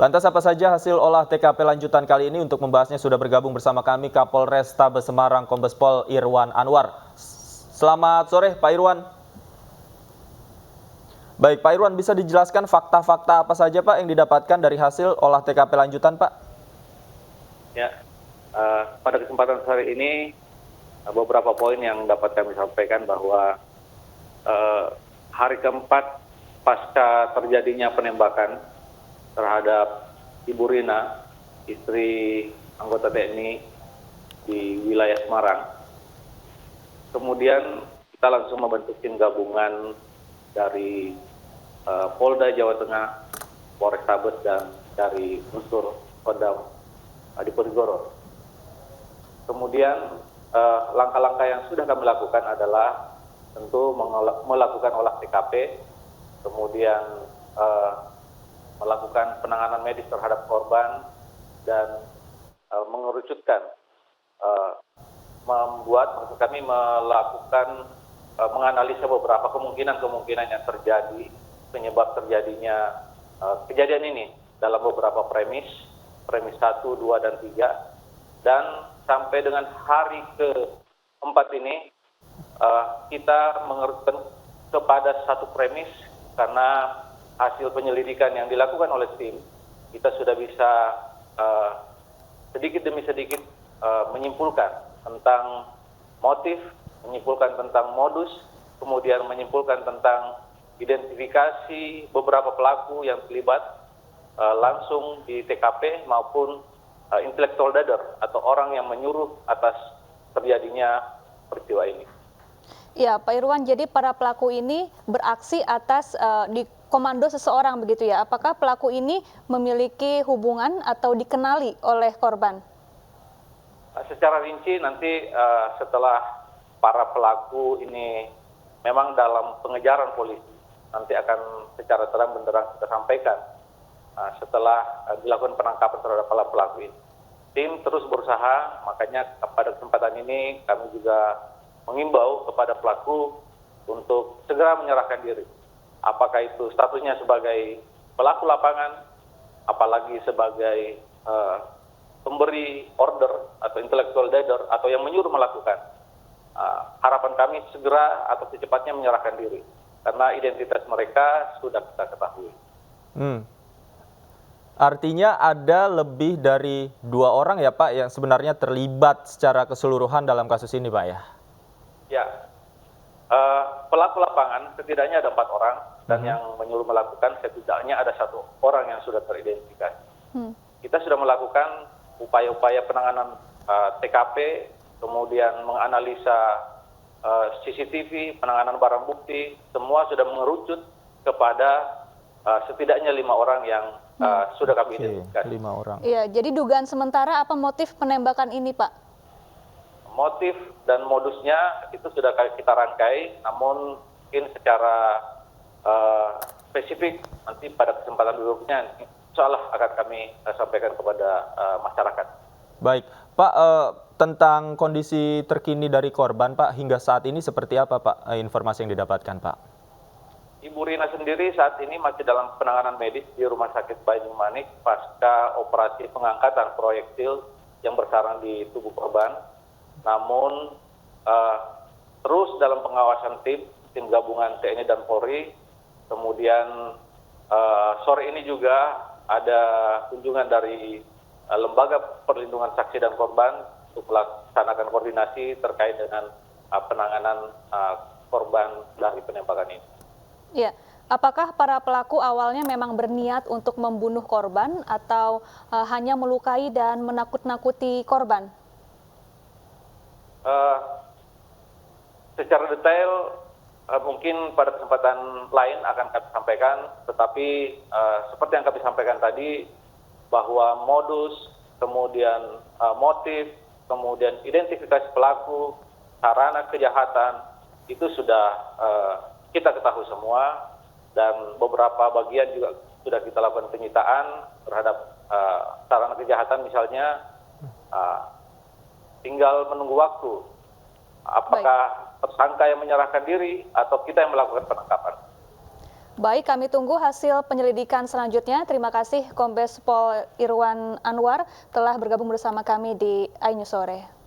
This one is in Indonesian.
Lantas apa saja hasil olah TKP lanjutan kali ini? Untuk membahasnya sudah bergabung bersama kami Kapolres Tabes Semarang Kombes Pol Irwan Anwar. Selamat sore Pak Irwan. Baik Pak Irwan, bisa dijelaskan fakta-fakta apa saja Pak yang didapatkan dari hasil olah TKP lanjutan Pak? Ya, pada kesempatan sore ini beberapa poin yang dapat kami sampaikan bahwa hari keempat pasca terjadinya penembakan terhadap Ibu Rina, istri anggota TNI di wilayah Semarang. Kemudian kita langsung membentuk tim gabungan dari Polda Jawa Tengah, Polrestabes, dan dari unsur Kodam Diponegoro. Kemudian langkah-langkah yang sudah kami lakukan adalah tentu melakukan olah TKP, kemudian melakukan penanganan medis terhadap korban, dan mengerucutkan, maksud kami melakukan menganalisa beberapa kemungkinan yang terjadi, penyebab terjadinya kejadian ini dalam beberapa premis 1, 2, dan 3, dan sampai dengan hari ke-4 ini kita mengerucutkan kepada satu premis karena hasil penyelidikan yang dilakukan oleh tim, kita sudah bisa sedikit demi sedikit menyimpulkan tentang motif, menyimpulkan tentang modus, kemudian menyimpulkan tentang identifikasi beberapa pelaku yang terlibat langsung di TKP maupun intellectual dader atau orang yang menyuruh atas terjadinya peristiwa ini. Ya, Pak Irwan, jadi para pelaku ini beraksi atas di komando seseorang begitu ya. Apakah pelaku ini memiliki hubungan atau dikenali oleh korban? Secara rinci nanti setelah para pelaku ini memang dalam pengejaran polisi, nanti akan secara terang benderang kita sampaikan setelah dilakukan penangkapan terhadap para pelaku ini. Tim terus berusaha, makanya pada kesempatan ini kami juga mengimbau kepada pelaku untuk segera menyerahkan diri. Apakah itu statusnya sebagai pelaku lapangan, apalagi sebagai pemberi order atau intellectual dader atau yang menyuruh melakukan. Harapan kami segera atau secepatnya menyerahkan diri, karena identitas mereka sudah kita ketahui. Artinya ada lebih dari 2 orang ya Pak yang sebenarnya terlibat secara keseluruhan dalam kasus ini Pak ya? Ya, pelaku lapangan setidaknya ada 4 orang, dan yang menyuruh melakukan setidaknya ada 1 orang yang sudah teridentifikasi. Kita sudah melakukan upaya-upaya penanganan TKP, kemudian menganalisa CCTV, penanganan barang bukti, semua sudah mengerucut kepada setidaknya 5 orang yang sudah kami identifikasi. 5 orang. Iya, jadi dugaan sementara apa motif penembakan ini, Pak? Motif dan modusnya itu sudah kita rangkai, namun mungkin secara spesifik nanti pada kesempatan berikutnya insya Allah akan kami sampaikan kepada masyarakat. Baik, Pak, tentang kondisi terkini dari korban Pak hingga saat ini seperti apa Pak informasi yang didapatkan Pak? Ibu Rina sendiri saat ini masih dalam penanganan medis di Rumah Sakit Banyumanik pasca operasi pengangkatan proyektil yang bersarang di tubuh korban. Namun terus dalam pengawasan tim gabungan TNI dan Polri. Kemudian sore ini juga ada kunjungan dari Lembaga Perlindungan Saksi dan Korban untuk melaksanakan koordinasi terkait dengan penanganan korban dari penembakan ini. Ya, apakah para pelaku awalnya memang berniat untuk membunuh korban atau hanya melukai dan menakut-nakuti korban? Secara detail mungkin pada kesempatan lain akan kami sampaikan, tetapi seperti yang kami sampaikan tadi, bahwa modus, kemudian motif, kemudian identifikasi pelaku, sarana kejahatan, itu sudah kita ketahui semua, dan beberapa bagian juga sudah kita lakukan penyitaan terhadap sarana kejahatan misalnya. Tinggal menunggu waktu, apakah tersangka yang menyerahkan diri atau kita yang melakukan penangkapan. Baik, kami tunggu hasil penyelidikan selanjutnya. Terima kasih Kombes Pol Irwan Anwar telah bergabung bersama kami di iNews Sore.